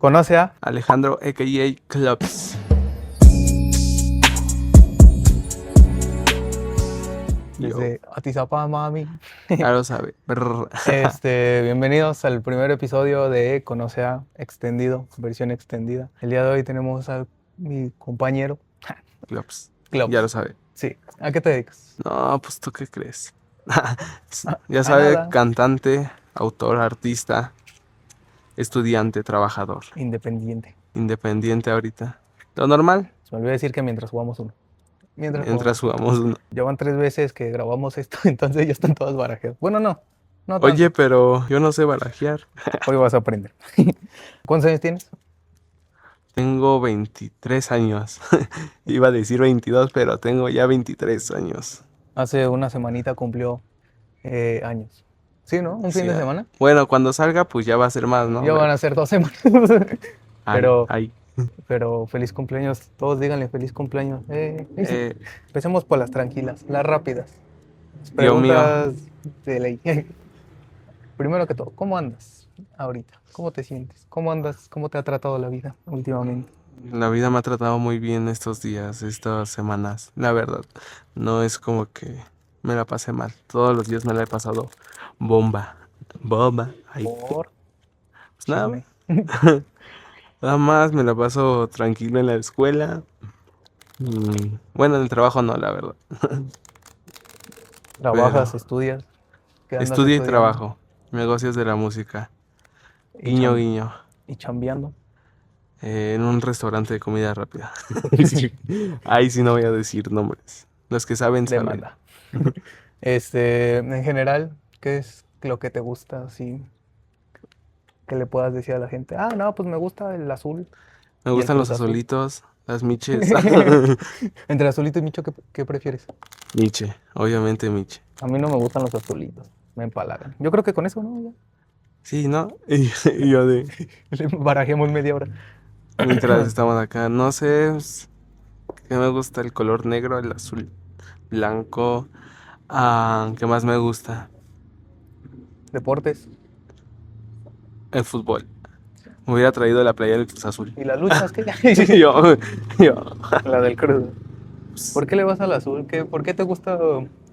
Conoce a Alejandro, a.k.a. Clubs. desde Atizapán, mami. Ya lo sabe. Brr. Bienvenidos al primer episodio de Conoce a Extendido, versión extendida. El día de hoy tenemos a mi compañero Clubs. Clubs. Ya lo sabe. Sí. ¿A qué te dedicas? No, pues ¿tú qué crees? Ya a sabe, nada. cantante, autor, artista, estudiante, trabajador, Independiente. independiente ahorita. Lo normal, Se me olvidó decir que mientras jugamos uno. mientras jugamos uno. Ya van 3 veces que grabamos esto, entonces ya están todas barajeadas. Bueno, no tanto. Oye, pero yo no sé barajear. Hoy vas a aprender. ¿Cuántos años tienes? Tengo 23 años. Iba a decir 22, pero tengo ya 23 años. Hace una semanita cumplió años. ¿Sí, no? ¿Un fin Sí, de semana? bueno, cuando salga, pues ya va a ser más, ¿no? Ya van a ser 2 semanas. Ay, pero, ay. pero feliz cumpleaños. Todos díganle feliz cumpleaños. Eh, Empecemos por las tranquilas, las rápidas. Las Dios mío, preguntas de ley. Primero que todo, ¿cómo andas ahorita? ¿Cómo te sientes? ¿Cómo andas? ¿Cómo te ha tratado la vida últimamente? la vida me ha tratado muy bien estos días, estas semanas. La verdad, no es como que me la pasé mal. Todos los días me la he pasado bomba. Bomba. Ay, Por pues nada, chisme. nada más me la paso tranquilo en la escuela. Bueno, en el trabajo no, la verdad. ¿Trabajas, Pero estudias? ¿Qué andas estudio y estudiando? trabajo. Negocios de la música. Y, Guiño, guiño. y chambeando. En un restaurante de comida rápida. Ahí sí no voy a decir nombres. Los que saben, saben. Demanda. En general, ¿qué es lo que te gusta así que le puedas decir a la gente? Ah, no, pues me gusta el azul Me y el gustan los Cruz Azul. azulitos, las miches. Entre azulito y micho, ¿qué prefieres? Miche, obviamente Miche. A mí no me gustan los azulitos, me empalagan. Yo creo que con eso, ¿no? Sí, ¿no? Y yo de, Ya. Barajemos media hora. mientras estaban acá, no sé, que me gusta el color negro, el azul, blanco. ¿Qué más me gusta? Deportes. El fútbol. Me hubiera traído la playa del Cruz Azul. ¿Y las luchas qué? Yo. La del Cruz. Pues, ¿Por qué le vas al azul? ¿Por qué te gusta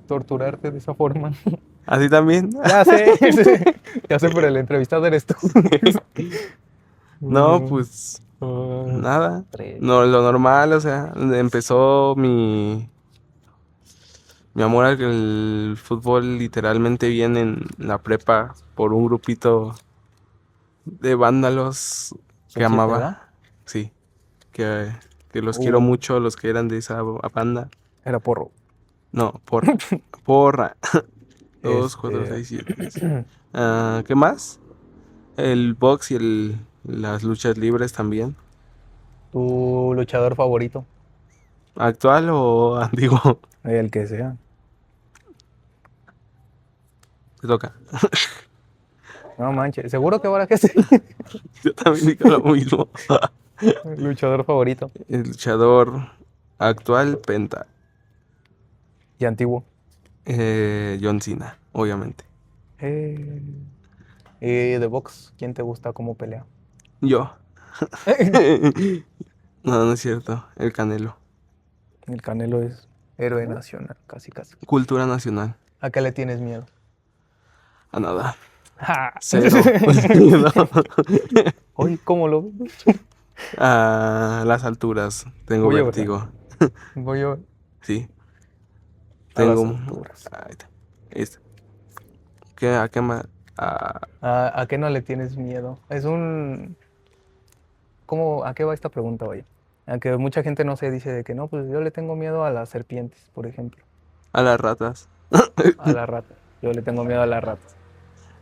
torturarte de esa forma? ¿así también? Ya sé, ya sé, pero el entrevistado eres tú. No, Uno, pues dos, nada. tres. No, lo normal, o sea, empezó mi amor al fútbol literalmente bien en la prepa por un grupito de vándalos que Son 7, ¿verdad? amaba. Sí, que, que los quiero Uh, mucho, los que eran de esa banda. Era porro. No, porra. 2, 4, Este, 6, 7. ¿Qué más? El box y las luchas libres también. ¿Tu luchador favorito? ¿Actual o antiguo? El que sea. Te toca. No manches, seguro que ahora que sí. Yo también digo lo mismo. Luchador favorito. El luchador actual, Penta. Y antiguo. John Cena, obviamente. Eh, y de box, ¿quién te gusta cómo pelea? Yo. No, no es cierto. El Canelo. El Canelo es héroe nacional, casi casi. Cultura nacional. ¿A qué le tienes miedo? A nada. ¡Ja! Cero. No. Oye, ¿cómo lo ves? A las alturas. Tengo Voy a ver. vértigo. Voy a ver. Sí. A las Tengo. alturas. Ahí está. Este. ¿A qué más? Ah, ¿A qué no le tienes miedo? Es un... ¿A qué va esta pregunta, oye? A que mucha gente no se dice de que no, pues yo le tengo miedo a las serpientes, por ejemplo. a las ratas. A las ratas. Yo le tengo miedo a las ratas.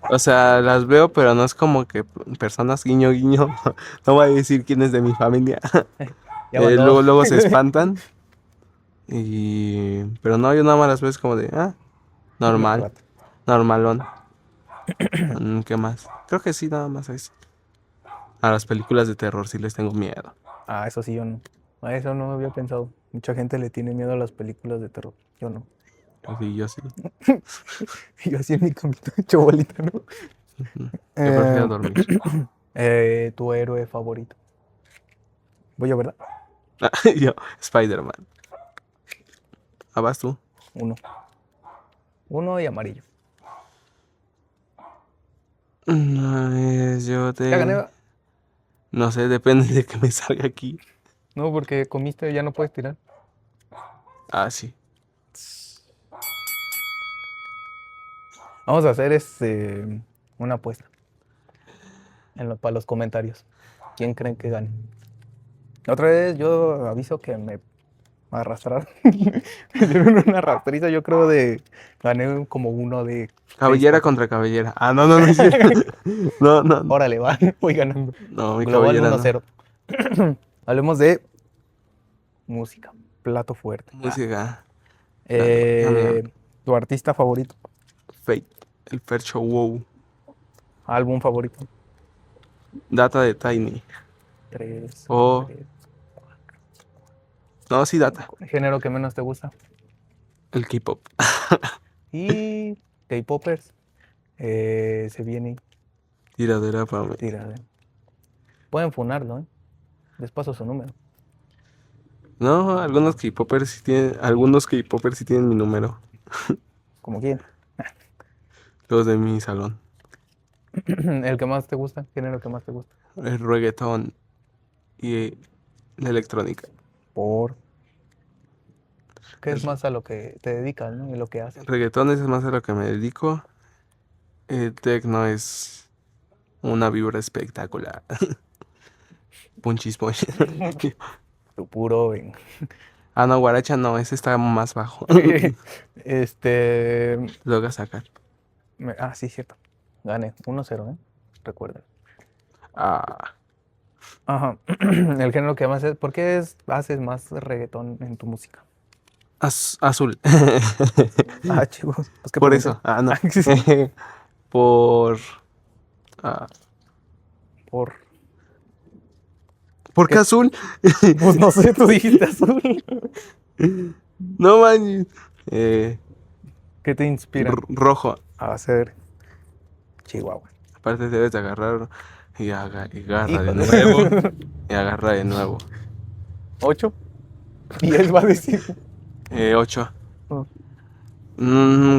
O sea, las veo, pero no es como que personas guiño guiño. No voy a decir quién es de mi familia. Ya van dos. Luego se espantan. Pero no, yo nada más las veo es como de, Una normal, rata. normalón. ¿Qué más? Creo que sí, nada más eso. A las películas de terror sí les tengo miedo. Ah, eso sí, yo no. A eso no había pensado. Mucha gente le tiene miedo a las películas de terror. Yo no. Yo sí. Yo así en mi camita hecho bolita, ¿no? Yo prefiero Eh, dormir. Tu héroe favorito. Voy yo, ¿verdad? Yo, Spider-Man. Ah, vas tú. Uno. Uno y amarillo. Yo Ya gané. te... No sé, depende de que me salga aquí. No, porque comiste, ya no puedes tirar. Ah, sí. Vamos a hacer una apuesta para los comentarios. ¿Quién creen que gane? Otra vez yo aviso que me arrastraron. Me dieron una arrastriza, yo creo gané como uno de Cabellera Facebook. contra cabellera. Ah, no, no, no es cierto. No, no, Órale, va, voy ganando. no, mi Global cabellera no. 1-0. Hablemos de música, plato fuerte. Música. Dale, déjame Eh, Tu artista favorito, Fate. El Fercho Wow. álbum favorito. Data de Tiny. Tres, Oh, tres, no, sí, Data. cinco. El género que menos te gusta. El K-pop. Y K-popers. Se viene Tiradera para mí. tirada. Pueden funarlo, ¿eh? Les paso su número. No, algunos K-popers sí tienen mi número. Como quien. Los de mi salón. El que más te gusta, género que más te gusta. El reggaetón y la electrónica. Por. ¿Qué es El más a lo que te dedicas, ¿no? Y lo que haces. reggaetón es más a lo que me dedico. El tecno es una vibra espectacular. Punchis punchis. Tu puro, ven. Ah, no, guaracha no, ese está más bajo. Este. Lo voy a sacar. Sí, cierto. Gané 1-0, ¿eh? Recuerda. Ah, Ajá. El género que más es. ¿Por qué haces más reggaetón en tu música? azul. Chicos. Pues qué Por pregunté. eso. Ah, no. Por. ah, Por. ¿Por qué ¿Qué? azul? Pues no sé, tú dijiste azul. No manches. Eh, ¿Qué te inspira rojo. a hacer Chihuahua? Aparte debes de agarrar y agarra de Híjole. nuevo. Y agarra de nuevo. 8. Y él va a decir. 8. Oh,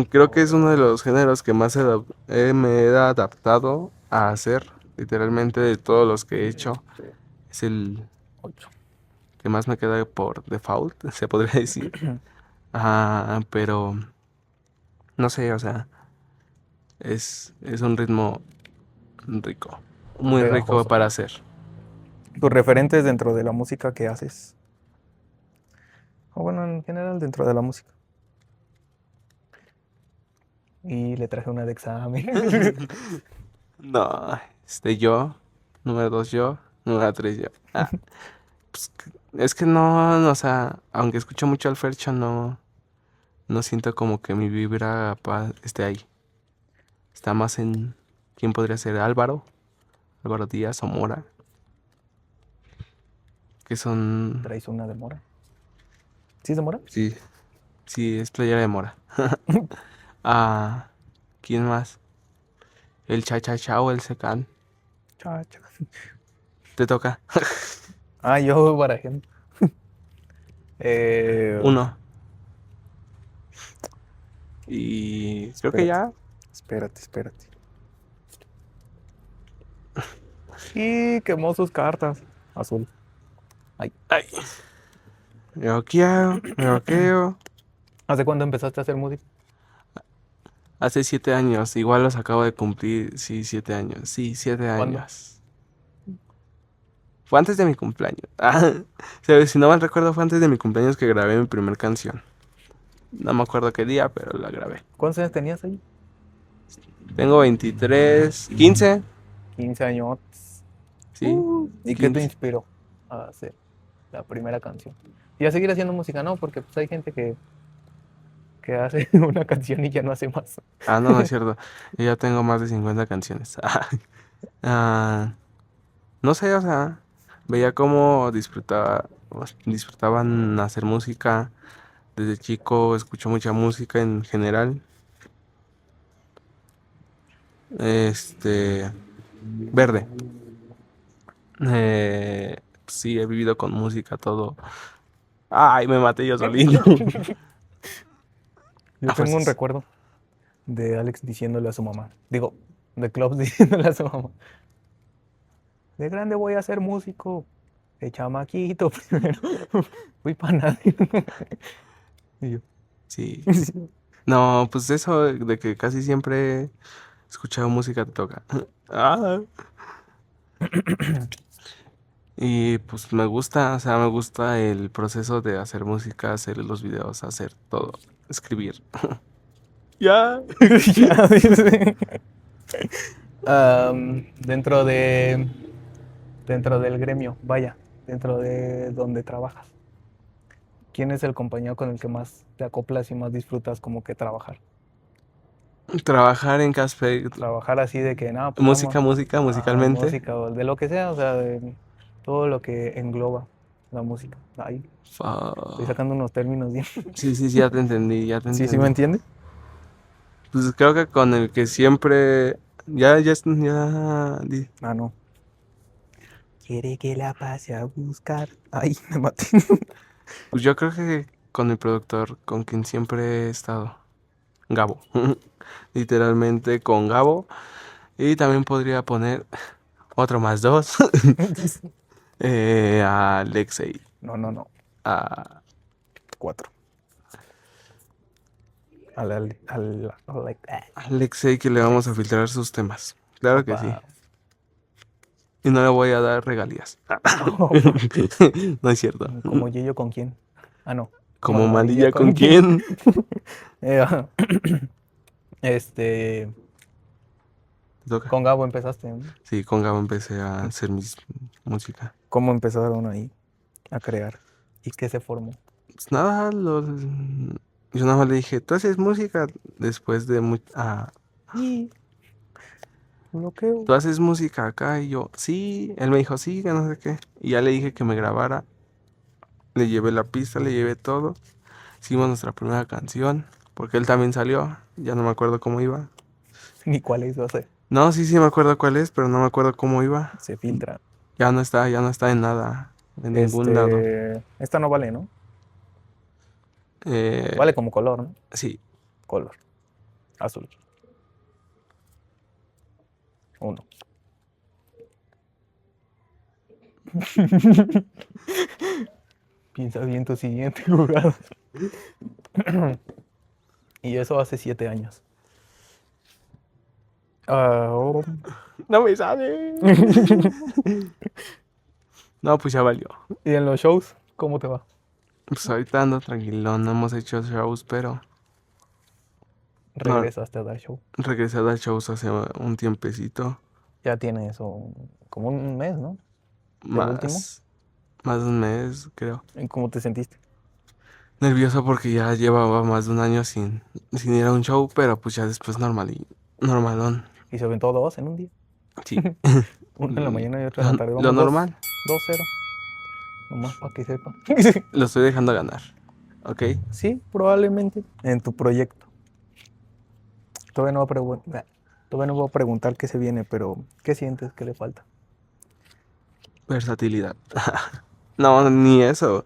Creo que es uno de los géneros que más me he adaptado a hacer. Literalmente de todos los que he hecho. Es el 8. que más me queda por default, se podría decir. Pero no sé, o sea, es un ritmo rico. Muy rico Pegajoso. para hacer. Tus referentes dentro de la música que haces. O bueno, en general dentro de la música. Y le traje una de examen. No, yo, número 2 yo, número 3 yo. Pues, es que no, o sea, aunque escucho mucho al Fercho, no siento como que mi vibra esté ahí. Está más en quién podría ser Álvaro Díaz o Mora, que son, Traes una de mora. ¿Sí es de mora? sí, sí, es playera de Mora. ¿Quién más? El Cha Cha Cha o el Secan. Cha, cha. Te toca. Yo barajé. Eh, Uno. Y creo que espérate, ya. espérate. Y quemó sus cartas. Azul. Ay. Ay. Me roqueo. ¿Hace cuándo empezaste a hacer música? Hace 7 años. Igual los acabo de cumplir. Sí, 7 años. Sí, 7 años. ¿Cuándo? Fue antes de mi cumpleaños. ¿Sabes? Si no mal recuerdo, fue antes de mi cumpleaños que grabé mi primer canción. No me acuerdo qué día, pero la grabé. ¿Cuántos años tenías ahí? Tengo 23, 15. 15 años. Sí, ¿Y qué te 15. inspiró a hacer la primera canción? Y a seguir haciendo música, ¿no? Porque pues hay gente que hace una canción y ya no hace más. No, no es cierto. Yo ya tengo más de 50 canciones. No sé, o sea, veía cómo disfrutaban hacer música. Desde chico escucho mucha música en general. Verde. Sí, he vivido con música todo. Ay, me maté yo solito. Yo A tengo un fuerzas. recuerdo de Alex diciéndole a su mamá. Digo, de Klops diciéndole a su mamá. De grande voy a ser músico. De chamaquito primero. Fui panadero. Y yo, Sí. No, pues eso de que casi siempre he escuchado música te toca. Ah. Y pues me gusta, o sea, me gusta el proceso de hacer música, hacer los videos, hacer todo, escribir. Ya. Ya, dice. Dentro dentro del gremio, vaya, dentro de donde trabajas. ¿Quién es el compañero con el que más te acoplas y más disfrutas como que trabajar? Trabajar en Casper, Trabajar así de que, no, pues vamos música, a musicalmente. música o de lo que sea, o sea, de todo lo que engloba la música. Ahí estoy Fa- sacando unos términos bien. Sí, sí, sí, ya te entendí, ya te Sí, sí, ¿me entendí. entiendes? Pues creo que con el que siempre, Ah, no. Quiere que la pase a buscar. Ay, me maté. pues yo creo que con el productor con quien siempre he estado, Gabo. Literalmente con Gabo. Y también podría poner otro más dos. A Alexei. No, no, no. A 4. Alexei que le vamos a Alex. filtrar sus temas. Claro que sí. Opa. Y no le voy a dar regalías. No es cierto. ¿Como Yeyo con quién? Ah, no. Como Como amarilla Malilla con con quién. quién. Ajá. Este, Te toca. con Gabo empezaste, ¿no? Sí, con Gabo empecé a hacer mis música. ¿Cómo empezaron ahí a crear? ¿Y qué se formó? Pues nada, yo nada más le dije, ¿tú haces música? Después de Y bloqueo. ¿tú haces música acá? Y yo, sí. Él me dijo, sí, que no sé qué. Y ya le dije que me grabara. Le llevé la pista, le llevé todo. Hicimos nuestra primera canción. Porque él también salió. Ya no me acuerdo cómo iba. Ni cuál es, o sea, No, sí, sí me acuerdo cuál es, pero no me acuerdo cómo iba. se filtra. Ya no está en nada, en ningún lado. Esta no vale, ¿no? Eh, Vale como color, ¿no? sí, Color. Azul. Uno. Piensa bien tu siguiente jugada. Y eso hace 7 años. Ah, no me sale. No, pues ya valió. ¿Y en los shows? ¿Cómo te va? Pues ahorita ando tranquilo, no hemos hecho shows, pero no, Regresaste a dar show. regresé a dar shows hace un tiempecito. Ya tiene eso como un mes, ¿no? Del último. Más, más de un mes, creo. ¿Y cómo te sentiste? Nervioso porque ya llevaba más de un año sin ir a un show, pero pues ya después normalón. Y se aventó dos en un día. Sí. Uno en la Y mañana y otro en la tarde. lo Vamos normal, 2-0. Nomás para que sepa. lo estoy dejando ganar. ¿Ok? Sí, probablemente. En tu proyecto. Todavía no voy a preguntar. Todavía no voy a preguntar qué se viene, pero ¿qué sientes que le falta? Versatilidad. No, ni eso.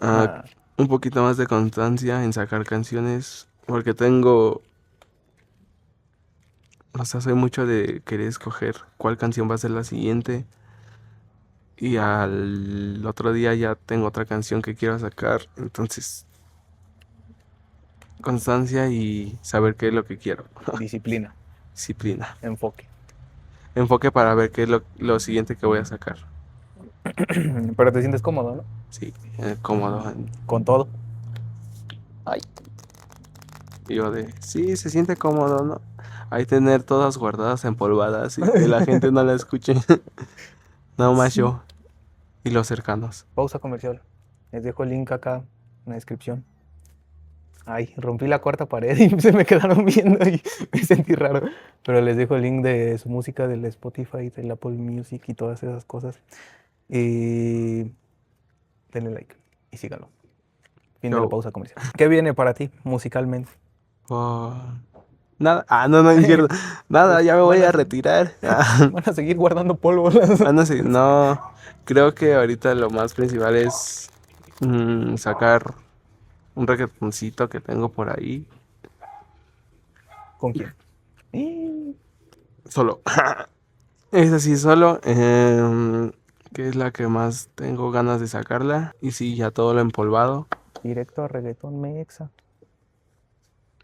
Ah, Nah, un poquito más de constancia en sacar canciones. Porque tengo. O sea, soy mucho de querer escoger cuál canción va a ser la siguiente. Y al otro día ya tengo otra canción que quiero sacar. Entonces, constancia y saber qué es lo que quiero. disciplina, Disciplina. enfoque. Enfoque para ver qué es lo siguiente que voy a sacar. Pero te sientes cómodo, ¿no? Sí, cómodo. Con todo. Ay. Y yo de, sí, se siente cómodo, ¿no? Ahí tener todas guardadas empolvadas y que la gente no la escuche. Nada más Sí. yo y los cercanos. Pausa comercial. Les dejo el link acá en la descripción. Ay, rompí la cuarta pared y se me quedaron viendo y me sentí raro. Pero les dejo el link de su música del Spotify, del Apple Music y todas esas cosas. Y denle like y síganlo. Fin de la Yo, pausa comercial. ¿Qué viene para ti musicalmente? oh, Nada. No, no es cierto. Nada, ya me voy a retirar. Van a seguir guardando polvo. No, creo que ahorita lo más principal es sacar un reggaetoncito que tengo por ahí. ¿Con quién? Solo. Es así solo. Que es la que más tengo ganas de sacarla. Y sí, ya todo lo empolvado. Directo a reggaetón mexa.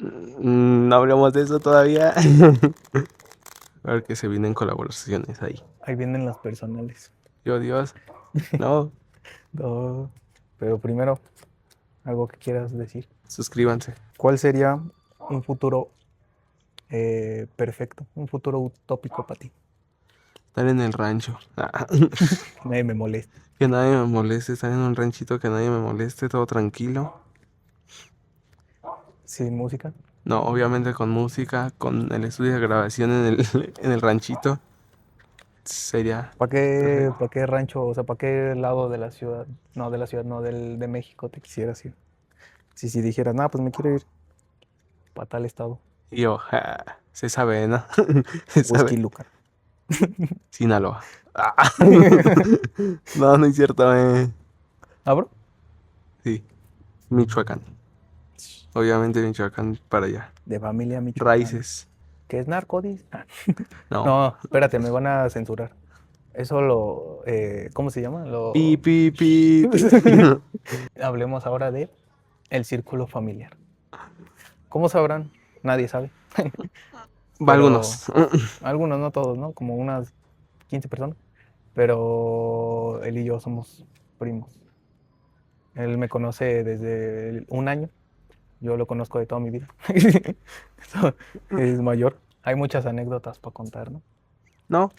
No hablamos de eso todavía. A ver que se vienen colaboraciones ahí. Ahí vienen las personales. Yo, Dios. No, No, pero primero, algo que quieras decir. suscríbanse. ¿Cuál sería un futuro perfecto? Un futuro utópico para ti. Estar en el rancho. Que nadie me moleste. Que nadie me moleste. Estar en un ranchito que nadie me moleste. Todo tranquilo. Sin música. No, obviamente con música. Con el estudio de grabación en el ranchito. Sería. ¿Para qué rancho? O sea, ¿para qué lado de la ciudad? No, de la ciudad, no, de México te quisieras ir. Si dijeras, nada, pues me quiero ir para tal estado. Y yo, se sabe, ¿no? Se sabe. Whisky Lucan. Sinaloa. No, no es cierto, ¿Abro? Sí, Michoacán. Obviamente Michoacán para allá. De familia Michoacán. Raíces. ¿Qué es narcodis? No. No, espérate, me van a censurar. Eso ¿cómo se llama? Pi, pi, pi, pi. Hablemos ahora de el círculo familiar. ¿Cómo sabrán? Nadie sabe. Va algunos. Algunos, no todos, ¿no? Como unas 15 personas. Pero él y yo somos primos. Él me conoce desde un año. Yo lo conozco de toda mi vida. Es mayor. Hay muchas anécdotas para contar, ¿no? No.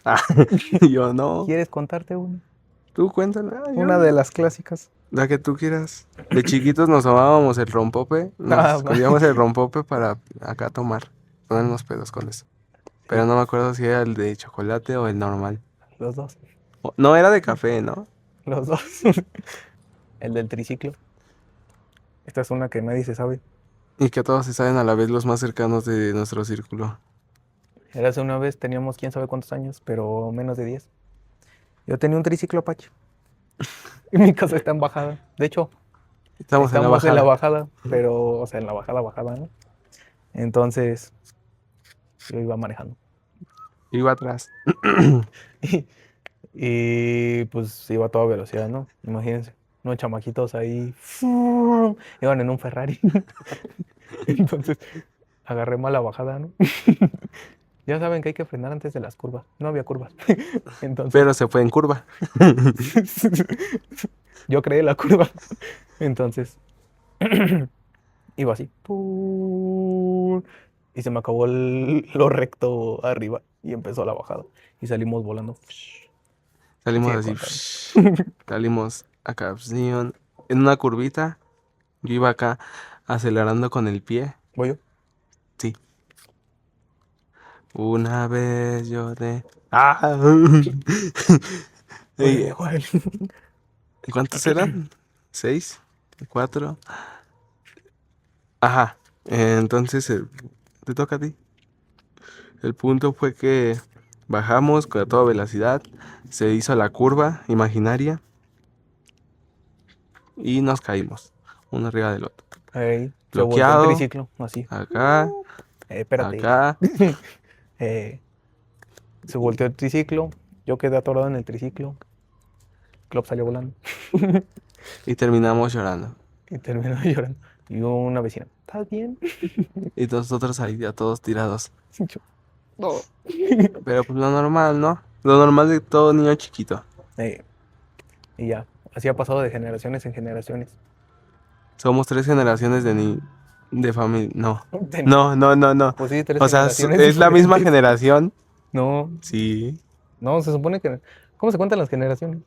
Yo no. ¿Quieres contarte una? Tú cuéntala. Una de las clásicas. La que tú quieras. De chiquitos nos tomábamos el rompope. Nos escondíamos el rompope para acá tomar. Ponernos pedos con eso. Pero no me acuerdo si era el de chocolate o el normal. Los dos. No, era de café, ¿no? Los dos. El del triciclo. Esta es una que nadie se sabe. Y que todos se saben a la vez los más cercanos de nuestro círculo. Era hace una vez, teníamos quién sabe cuántos años, pero menos de 10. Yo tenía un triciclo Apache. Y mi casa está en bajada. De hecho, Estamos en la en la bajada. bajada, pero, o sea, en la bajada, ¿no? Entonces, yo iba manejando. Iba atrás. Y pues iba a toda velocidad, ¿no? Imagínense, unos chamaquitos ahí iban en un Ferrari. Entonces, agarré mal la bajada, ¿no? Ya saben que hay que frenar antes de las curvas. No había curvas. Entonces, Pero se fue en curva. yo creé la curva. Entonces, iba así. Y se me acabó lo recto arriba y empezó la bajada. Y salimos volando. Salimos Sigue así. contando. Salimos acá. En una curvita. Yo iba acá acelerando con el pie. ¿Voy yo? Sí. Una vez yo de... Ey, Oye, Joel. ¿cuántos eran? ¿6? ¿4? Ajá. Entonces, te toca a ti. El punto fue que bajamos con toda velocidad. Se hizo la curva imaginaria. Y nos caímos. Uno arriba del otro. Ey, se volteó el Bloqueado. triciclo, así. Acá. Espérate. Acá. Se volteó el triciclo. Yo quedé atorado en el triciclo. Club salió volando. Y terminamos llorando. Y terminó llorando. Y una vecina, ¿estás bien? Y nosotros ahí ya todos tirados. Yo, no. Pero pues lo normal, ¿no? Lo normal de todo niño chiquito. Y ya, así ha pasado de generaciones en generaciones. Somos 3 generaciones de familia. No. De- No. Pues sí, 3 O sea, generaciones es la misma diferentes. generación. No, Sí. no, se supone que... ¿Cómo se cuentan las generaciones?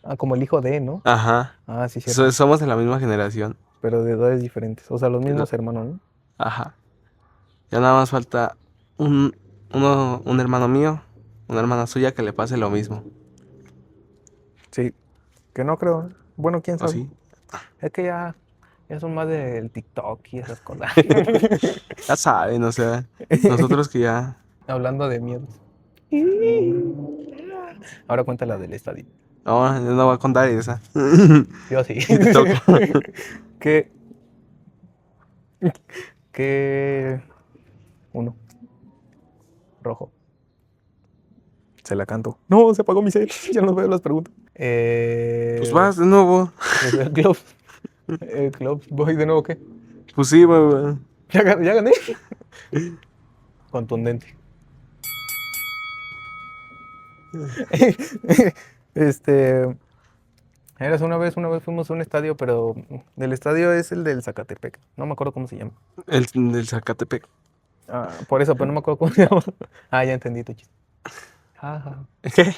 Ah, como el hijo de, ¿no? Ajá. Ah, sí, cierto. Somos de la misma generación. Pero de edades diferentes. O sea, los mismos hermanos, ¿no? Ajá. Ya nada más falta un hermano mío, una hermana suya que le pase lo mismo. Sí, que no creo. Bueno, quién ¿O sabe. sí? Es que ya Ya son más del TikTok y esas cosas. Ya saben, o sea, nosotros que ya... Hablando de miedos. Ahora cuenta la del estadio. No, no voy a contar esa. Yo sí. Sí te toca. ¿Qué? ¿Qué? Uno, rojo. Se la canto. No, se apagó mi cel. Ya no veo las preguntas. Pues vas de nuevo. Pues el club. El club. Voy de nuevo, ¿qué? Pues sí, güey. Ya gané. Contundente. Este. Una vez fuimos a un estadio, pero el estadio es el del Zacatepec. No me acuerdo cómo se llama. El del Zacatepec. Por eso, pero no me acuerdo cómo se llama. Ya entendí tu chiste. Ajá. ¿Qué?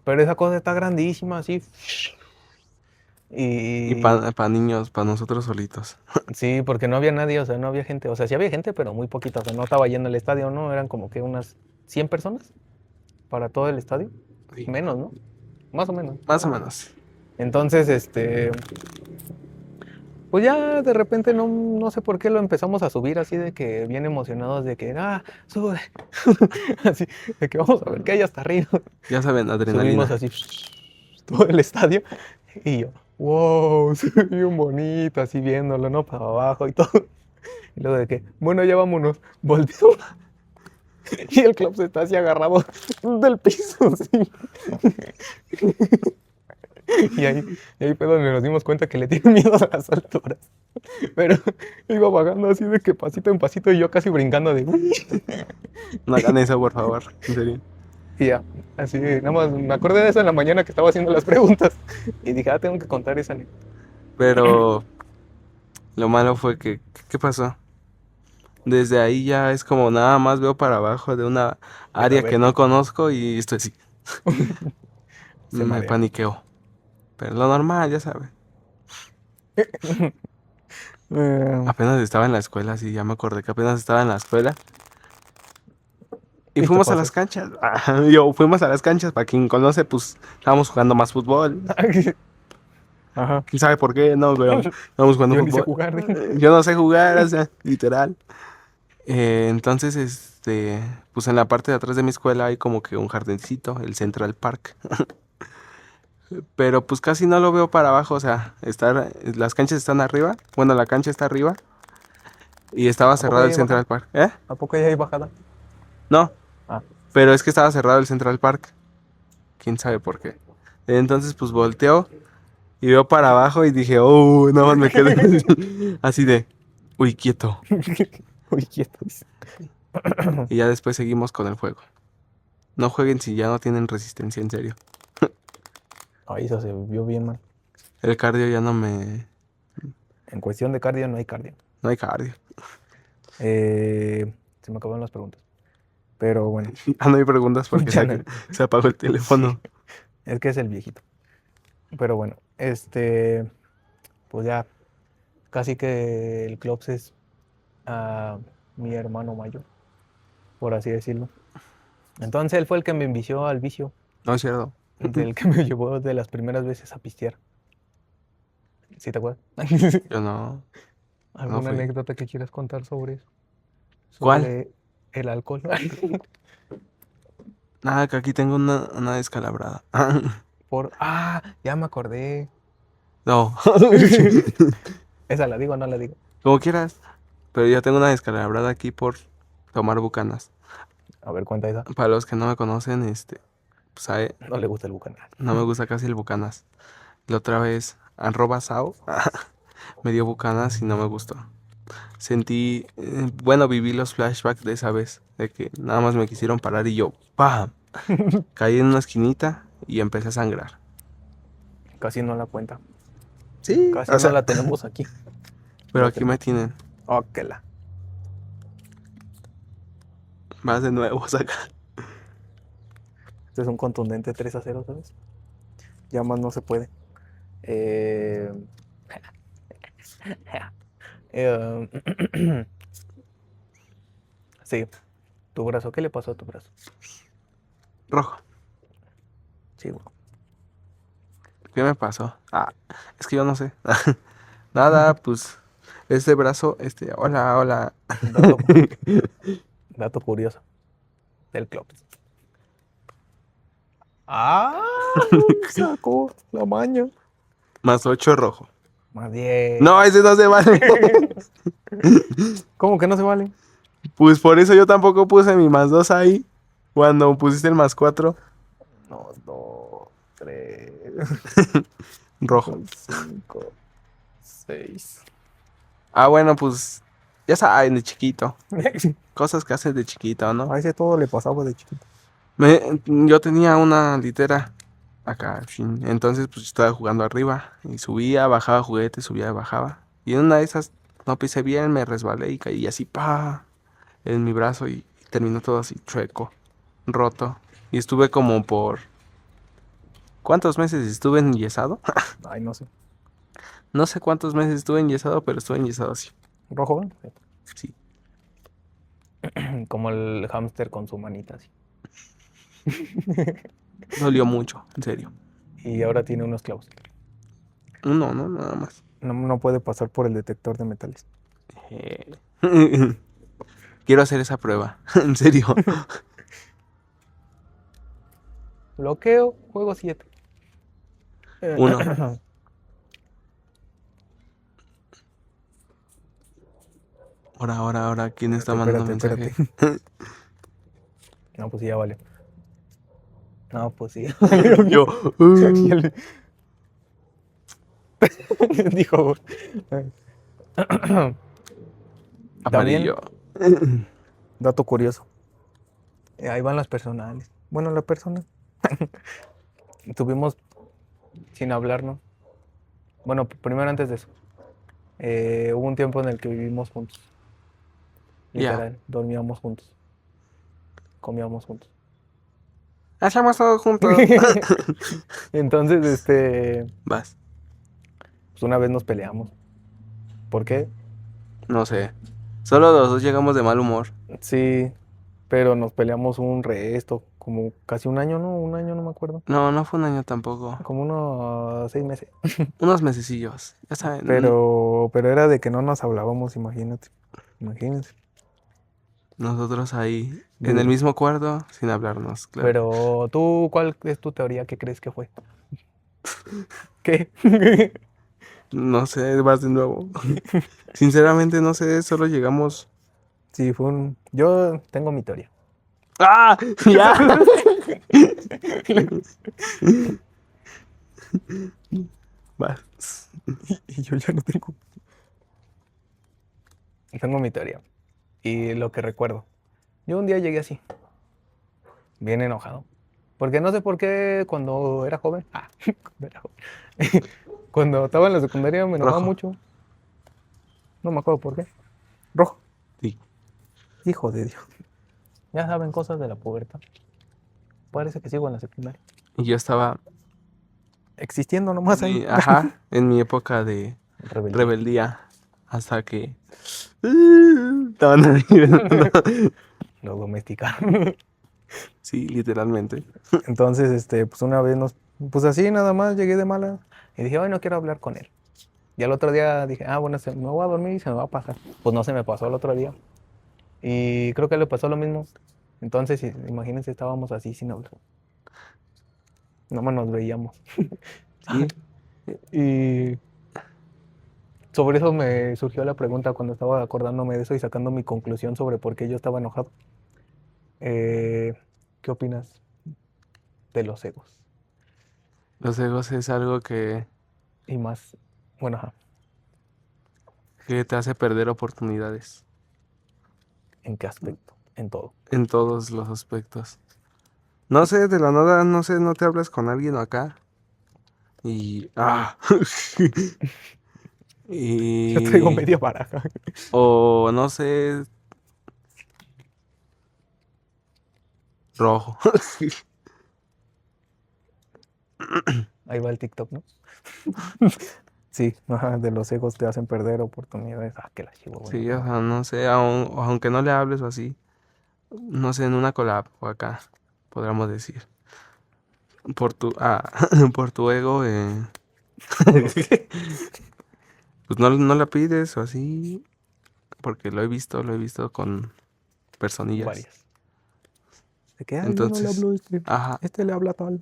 Pero esa cosa está grandísima, así. Y Y para niños, para nosotros solitos. sí, porque no había nadie, o sea, no había gente. O sea, sí había gente, pero muy poquita. O sea, no estaba lleno el estadio, ¿no? Eran como que unas 100 personas para todo el estadio. Sí. Menos, ¿no? Más o menos. Más o menos. Entonces, pues ya de repente no sé por qué lo empezamos a subir así de que bien emocionados de que, sube. Así, de que vamos a ver qué hay hasta arriba. Ya saben, Subimos adrenalina. así todo el estadio y yo, wow, se ve bien bonito, así viéndolo, ¿no? Para abajo y todo. Y luego de que, bueno, ya vámonos, volteo. Y el club se está así agarrado del piso, así. Y ahí fue donde nos dimos cuenta que le tienen miedo a las alturas. Pero iba bajando así de que pasito en pasito y yo casi brincando de... "Uy". No hagan eso, por favor. En serio. Y ya, así, nada más me acordé de eso en la mañana que estaba haciendo las preguntas. Y dije, tengo que contar esa anécdota. Pero lo malo fue que, ¿qué pasó? Desde ahí ya es como nada más veo para abajo de una De área saber, que no conozco y estoy así. se Me marea. paniqueo. Pero lo normal, ya sabes. Eh, Apenas estaba en la escuela, sí, ya me acordé que apenas estaba en la escuela. Y y te fuimos a pasó. las canchas. Fuimos a las canchas, para quien conoce, pues estábamos jugando más fútbol. Ajá. ¿Quién sabe por qué? No, pero estábamos jugando Yo ni sé fútbol. jugar. Yo no sé jugar, o sea, literal. Entonces, pues en la parte de atrás de mi escuela hay como que un jardincito, el Central Park. Pero pues casi no lo veo para abajo, o sea, las canchas están arriba. Bueno, la cancha está arriba y estaba ¿A poco cerrado ya el hay bajada? Central Park. ¿Eh? ¿A poco ya hay bajada? No, Ah, pero es que estaba cerrado el Central Park. Quién sabe por qué. Entonces, pues volteo y veo para abajo y dije, oh, nada más me quedé así de, uy, quieto. uy, quieto. Dice. Y ya después seguimos con el juego. No jueguen si ya no tienen resistencia, en serio. Ay, eso se vio bien mal. El cardio ya no me... En cuestión de cardio, no hay cardio. No hay cardio. Se me acabaron las preguntas. Pero bueno, Ya no hay preguntas porque ya no. se apagó el teléfono. Sí, es que es el viejito. Pero bueno, pues ya casi que el Clops es mi hermano mayor, por así decirlo. Entonces él fue el que me envició al vicio, No es cierto. del que me llevó de las primeras veces a pistear. ¿Sí te acuerdas? Yo no. No ¿Alguna fui. anécdota que quieras contar sobre eso? ¿Cuál? Sobre el alcohol. Nada, que aquí tengo una descalabrada. Ya me acordé. No. ¿Esa la digo o no la digo? Como quieras. Pero yo tengo una descalabrada aquí por tomar bucanas. A ver, cuenta esa. Para los que no me conocen, pues No le gusta el bucanal. no me gusta casi el bucanas. La otra vez, @sao, me dio bucanas y no me gustó. Viví los flashbacks de esa vez, de que nada más me quisieron parar y yo, ¡pam! Caí en una esquinita y empecé a sangrar. Casi no la cuenta. Sí, Casi o no sea, la tenemos aquí. pero No aquí me tienen. que la. Más de nuevo, saca. Este es un contundente 3-0, ¿sabes? Ya más no se puede. Eh, eh, sí, tu brazo. ¿Qué le pasó a tu brazo? Rojo. Sí, güey. ¿Qué me pasó? Es que yo no sé. Nada, pues, este brazo, hola, hola. Dato, dato curioso del club. Ah, sacó la maña. Más 8 rojo. Más 10. No, ese no se vale. ¿Cómo que no se vale? Pues por eso yo tampoco puse mi más 2 ahí. Cuando pusiste el más 4 No, 2, 3, rojo. 5, 6. Ah, bueno, pues, ya saben, de chiquito. Cosas que haces de chiquito, ¿no? A ese todo le pasaba de chiquito. Yo tenía una litera acá, fin, entonces pues estaba jugando arriba y subía, bajaba juguetes, subía, bajaba. Y en una de esas no pisé bien, me resbalé y caí así, pa, en mi brazo y terminó todo así chueco, roto. Y estuve como por... ¿Cuántos meses estuve enyesado? Ay, no sé. No sé cuántos meses estuve enyesado, pero estuve enyesado así. ¿Rojo? Sí. Como el hámster con su manita así. Dolió mucho, en serio. Y ahora tiene unos clavos. Uno, ¿no? Nada más. No puede pasar por el detector de metales. Eh, Quiero hacer esa prueba, en serio. Bloqueo, juego 7. Uno. Ahora, ¿quién está mandando Espérate. mensaje? No, pues sí, ya vale. No, pues sí. Yo, Y él dijo. También, amarillo. dato curioso. Ahí van las personales. Bueno, la persona. Tuvimos sin hablarnos. Bueno, primero antes de eso. Hubo un tiempo en el que vivimos juntos. Ya. Literal, dormíamos juntos. Comíamos juntos. Hacemos todo juntos. Entonces, Vas. pues una vez nos peleamos. ¿Por qué? No sé. Solo los dos llegamos de mal humor. Sí, pero nos peleamos un resto, como casi un año, ¿no? Un año, no me acuerdo. No, no fue un año tampoco. Como unos 6 meses. Unos mesecillos. Ya saben, Pero era de que no nos hablábamos, imagínate. Imagínense. nosotros ahí en el Du- mismo cuarto sin hablarnos, claro. Pero tú, ¿cuál es tu teoría? ¿Qué crees que fue? ¿Qué? No sé, vas de nuevo. Sinceramente no sé, solo llegamos. Sí, Yo tengo mi teoría. ¡Ah! ¡Ya! Vas. Y yo ya no tengo. Tengo mi teoría. Y lo que recuerdo. Yo un día llegué así, bien enojado. Porque no sé por qué cuando era joven. Cuando era joven. Cuando estaba en la secundaria me enojaba Rojo. mucho. No me acuerdo por qué. Rojo. Sí. Hijo de Dios. Ya saben cosas de la pubertad. Parece que sigo en la secundaria. Y yo estaba Existiendo nomás ahí. ajá, en mi época de Rebeldía. rebeldía. Hasta que. No, no. Lo domesticaron. Sí, literalmente. Entonces, pues una vez pues así nada más llegué de mala y dije, ay, no quiero hablar con él. Y al otro día dije, bueno, me voy a dormir y se me va a pasar. Pues no se me pasó el otro día. Y creo que le pasó lo mismo. Entonces, imagínense, estábamos así sin hablar. Nomás nos veíamos. Sí. Y sobre eso me surgió la pregunta cuando estaba acordándome de eso y sacando mi conclusión sobre por qué yo estaba enojado. Eh, ¿Qué opinas de los egos? Los egos es algo Y más, bueno, ajá, que te hace perder oportunidades ¿en qué aspecto? En todo. en todos los aspectos. No sé, de la nada, no sé, no te hablas con alguien acá. Y. ¡Ah! Yo traigo Y. media baraja. O no sé. Rojo. Ahí va el TikTok, ¿no? Sí, ajá, de los egos te hacen perder oportunidades. Que la chivo, bueno, Sí, o no. sea, no sé, aunque no le hables o así. No sé, en una collab o acá, podríamos decir. Por tu, por tu ego, pues no la pides o así, porque lo he visto con personillas. Varias. De que, ay, yo no le Entonces, hablo ajá, este le habla tal.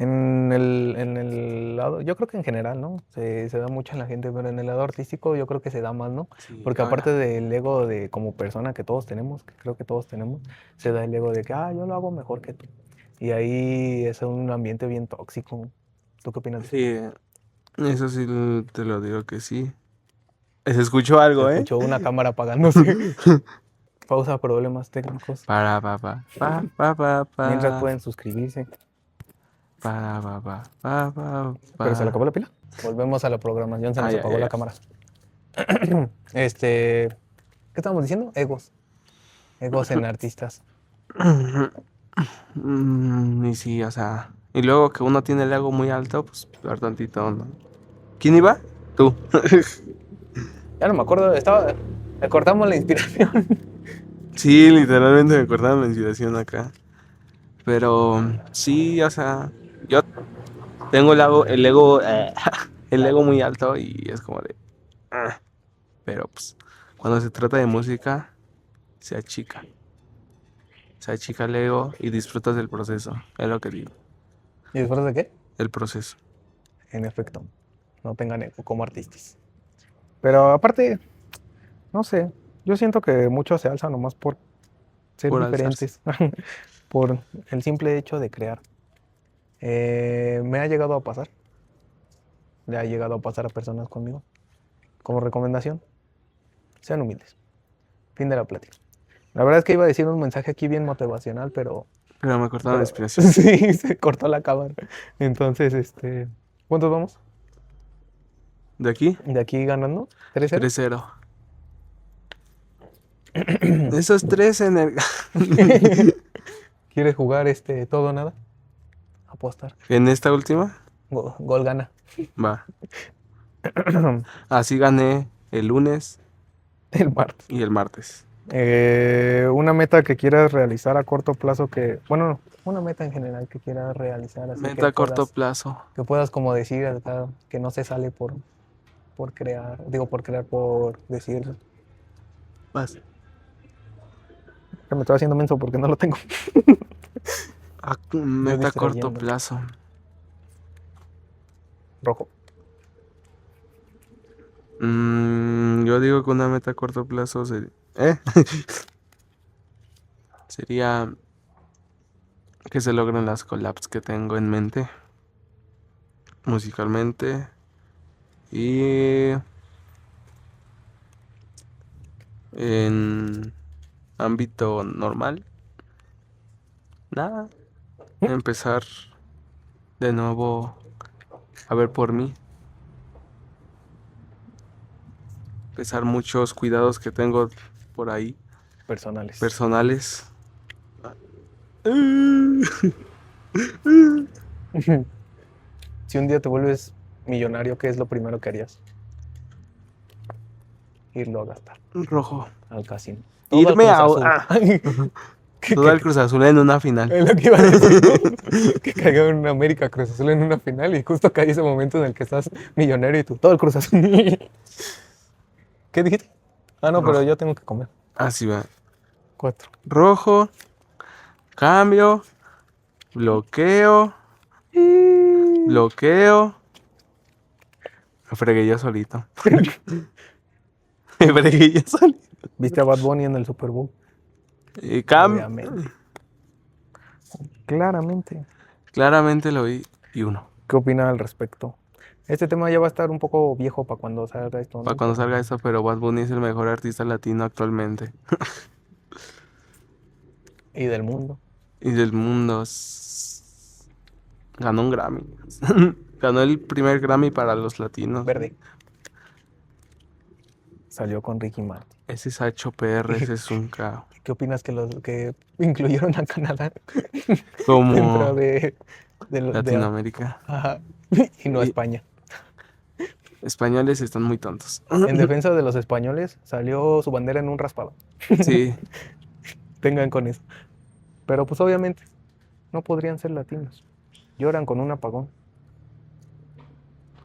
En el lado, yo creo que en general, ¿no? Se da mucho en la gente, pero en el lado artístico yo creo que se da más, ¿no? sí, Porque aparte del ego de como persona que todos tenemos, que creo que todos tenemos, se da el ego de que, yo lo hago mejor que tú. Y ahí es un ambiente bien tóxico. ¿Tú qué opinas de eso? sí, eso sí te lo digo que sí. Se escuchó Se algo, ¿eh? escuchó una cámara apagándose. Pausa, problemas técnicos. Para, Mientras pueden suscribirse. para, Pero se le acabó la pila. Volvemos a la programación, se nos Ya, apagó ya, la ya. cámara. ¿Qué estábamos diciendo? Egos. Egos en artistas. Y sí, o sea, y luego que uno tiene el ego muy alto, pues peor tantito, ¿no? ¿Quién iba? Tú. Ya no me acuerdo, le cortamos la inspiración. Sí, literalmente me cortaron la inspiración acá. Pero sí, o sea, yo tengo el ego muy alto y es como de. "Ah". Pero pues, cuando se trata de música, se achica. Se achica el ego y disfrutas del proceso. Es lo que digo. ¿Y después de qué? El proceso. En efecto, no tengan ego como artistas. Pero aparte, no sé, yo siento que muchos se alzan nomás por ser Por alzarse. diferentes, por el simple hecho de crear. Me ha llegado a pasar, le ha llegado a pasar a personas conmigo. Como recomendación, sean humildes. Fin de la plática. La verdad es que iba a decir un mensaje aquí bien motivacional, pero, Pero me cortaron la pero inspiración. sí, se cortó la cámara. Entonces, ¿cuántos vamos? De aquí, De aquí ganando, 3-0. 3-0. Esos tres en el. ¿Quieres jugar todo o nada? Apostar. En esta última, Gol gana. va. Así gané el lunes El martes. y el martes. Una meta que quieras realizar a corto plazo bueno, no, una meta en general que quieras realizar, así Meta a corto plazo. que puedas como decir acá, que no se sale por crear, por decir, Vas. que me estoy haciendo menso porque no lo tengo. Meta a corto distrayendo. plazo. Rojo. Yo digo que una meta a corto plazo sería que se logren las collabs que tengo en mente musicalmente y en ámbito normal. Nada, empezar de nuevo a ver por mí. Empezar muchos cuidados que tengo por ahí, Personales. personales. Si un día te vuelves millonario, ¿qué es lo primero que harías? Irlo a gastar Rojo. al casino. Irme a... Todo al Cruz Azul. Todo el Cruz Azul en una final. Es lo que iba a decir, ¿no? Que caiga un América Cruz Azul en una final y justo cae ese momento en el que estás millonario y tú, todo el Cruz Azul. ¿Qué dijiste? No, pero Rojo. yo tengo que comer. Así va. 4. Rojo. Cambio. Bloqueo. Bloqueo. Me fregué yo solito. Me fregué yo solito. ¿Viste a Bad Bunny en el Super Bowl? Y cambio. Obviamente. Claramente. Claramente lo vi. Y uno. ¿Qué opina al respecto? Este tema ya va a estar un poco viejo para cuando salga esto, Para ¿no? cuando salga esto, pero Bad Bunny es el mejor artista latino actualmente. Y del mundo. Y del mundo. Ganó un Grammy. Ganó el primer Grammy para los latinos. Verde. Salió con Ricky Martin. Ese Sacho PR, ese es un cao. ¿Qué opinas que incluyeron a Canadá dentro Como de Latinoamérica. Ajá. Y no a Y- España? Españoles están muy tontos. En defensa de los españoles, salió su bandera en un raspado. Sí, Tengan con eso. Pero pues obviamente no podrían ser latinos. Lloran con un apagón.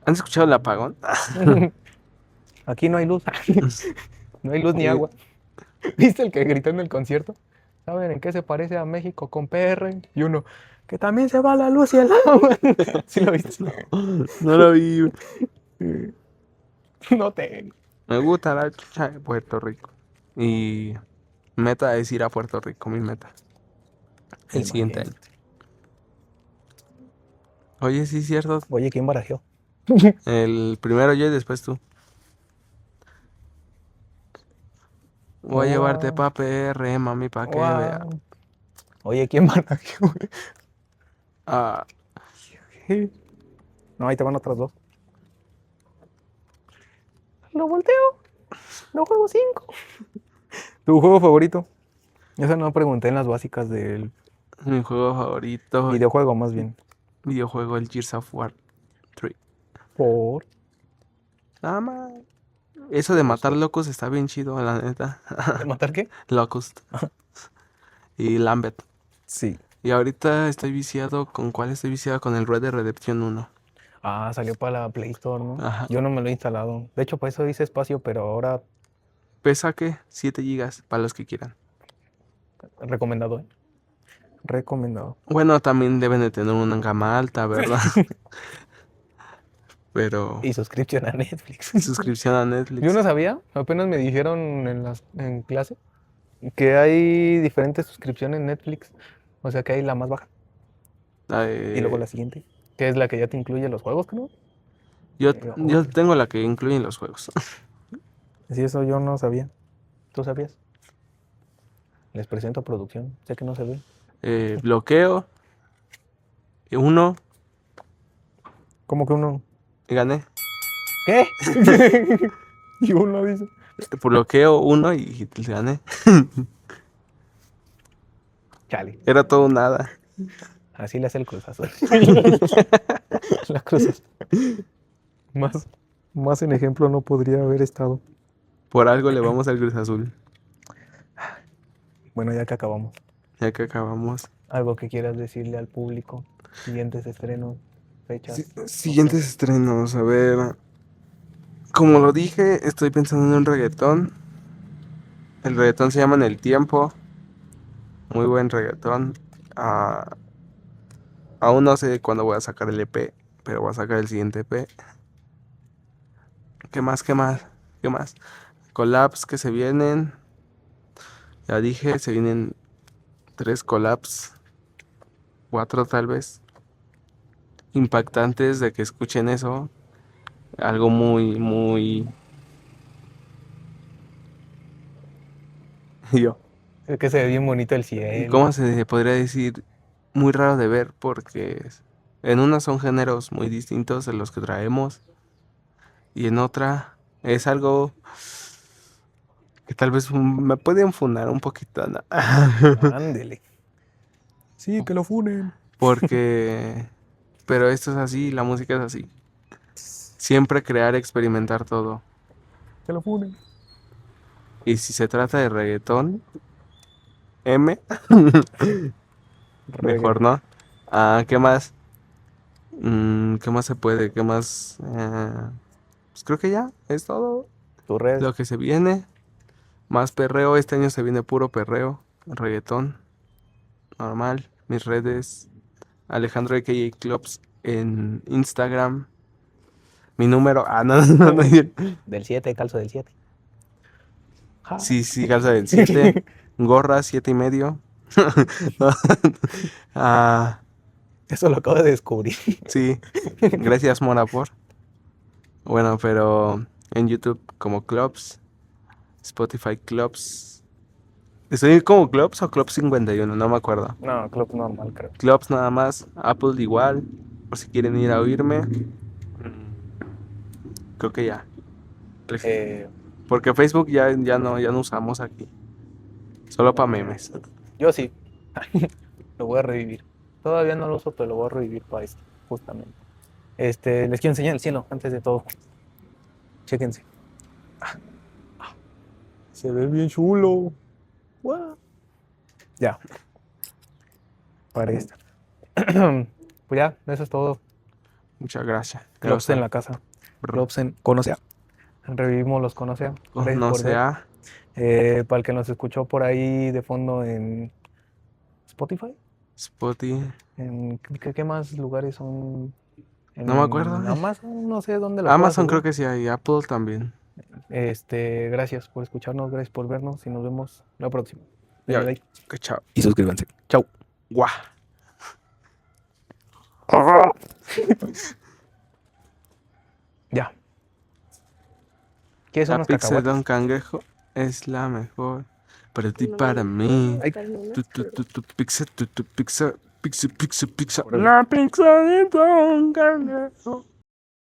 ¿han escuchado el apagón? Aquí no hay luz. No hay luz ni agua. ¿Viste el que gritó en el concierto? ¿Saben en qué se parece a México con PR? Y uno, que también se va la luz y el agua. ¿Sí lo viste? No lo vi. No te... Me gusta la chucha de Puerto Rico. Y meta es ir a Puerto Rico, mi meta. El siguiente año. Imagínate. Oye, sí es cierto. Oye, ¿quién barajeó? El primero yo y después tú. Voy a llevarte Wow, pa' PR, mami, pa' que vea. wow. Oye, ¿quién barajeó? Ah, No, ahí te van otras dos. Lo volteo. No juego 5. ¿Tu juego favorito? Eso no pregunté en las básicas del mi juego favorito. videojuego, más bien. Videojuego, el Gears of War 3. Por... Nada más. Eso de matar locos está bien chido, la neta. ¿De matar qué? Locust. Y Lambert. Sí. Y ahorita estoy viciado. ¿Con cuál estoy viciado? Con el Red Dead Redemption 1. Ah, salió para la Play Store, ¿no? Ajá. Yo no me lo he instalado. De hecho, para eso hice espacio, pero ahora ¿Pesa qué? 7 gigas para los que quieran. recomendado, ¿eh? Recomendado. Bueno, también deben de tener una gama alta, ¿verdad? Pero Y suscripción a Netflix. suscripción a Netflix. Yo no sabía, apenas me dijeron en clase que hay diferentes suscripciones en Netflix. O sea que hay la más baja y luego la siguiente, que es la que ya te incluye los juegos, creo. Yo tengo la que incluye los juegos. Sí, eso yo no sabía. ¿Tú sabías? Les presento producción. Sé que no se ve. Bloqueo. Uno. ¿Cómo que uno? Y gané. ¿Qué? Y uno dice. Bloqueo uno y gané. Chale. Era todo nada. Así le hace el Cruz Azul. La Cruz Azul. Más en ejemplo no podría haber estado. Por algo le vamos al Cruz Azul. Bueno, ya que acabamos. Ya que acabamos. Algo que quieras decirle al público. Siguientes estrenos, fechas. Siguientes estrenos, a ver. Como lo dije, estoy pensando en un reggaetón. El reggaetón se llama En el Tiempo. Muy buen reggaetón. Aún no sé cuándo voy a sacar el EP, pero voy a sacar el siguiente EP. ¿Qué más? ¿Qué más? ¿Qué más? Collabs que se vienen. Ya dije, se vienen 3 collabs. 4 tal vez. Impactantes de que escuchen eso. Algo muy, muy... Yo. Es que se ve bien bonito el cielo. ¿Cómo se podría decir? Muy raro de ver porque en una son géneros muy distintos de los que traemos y en otra es algo que tal vez me puede enfunar un poquito, ¿no? Ándele. Sí, que lo funen. Porque... Pero esto es así, la música es así. Siempre crear, experimentar todo. Que lo funen. Y si se trata de reggaetón, M, mejor, ¿no? ¿Qué más? ¿Qué más se puede? ¿Qué más? Pues creo que ya, es todo Tu red. lo que se viene. Más perreo, este año se viene puro perreo, reggaetón, normal. Mis redes, Alejandro AKA Clubs en Instagram. Mi número, no. Del 7, calzo del 7. Sí, calza del 7. Gorra 7.5. Eso lo acabo de descubrir. Sí, gracias Mora por. Bueno, pero en YouTube como Clubs, Spotify Clubs. ¿Estoy como Clubs o Clubs 51? No me acuerdo. No, club normal, creo. Clubs nada más, Apple igual, por si quieren ir a oírme. Creo que ya. Porque Facebook ya no usamos aquí. Solo para memes. Yo sí. Lo voy a revivir. Todavía no lo uso, pero lo voy a revivir para esto, justamente. Les quiero enseñar el cielo antes de todo. Chéquense. Se ve bien chulo. Guau. Ya. Para esto. Pues ya, eso es todo. Muchas gracias. Clubs en la casa. Clubs en... Conoce a... Revivimos los Conoce. Gracias No por ver. sea Para el que nos escuchó por ahí de fondo en Spotify, Spotify. ¿qué más lugares son? No me acuerdo. En Amazon, no sé dónde lo puedas Amazon creo subir. que sí hay, Apple también. Gracias por escucharnos, gracias por vernos y nos vemos la próxima. Ya, Denle like que chao. y suscríbanse. Chau. Guau. Ya. ¿Qué son La los pizza de cacahuates? Don Cangrejo es la mejor. Para ti, para mí. Ay, Tu pizza, pizza, pizza, pizza. órale. La pizza de Don Cangrejo.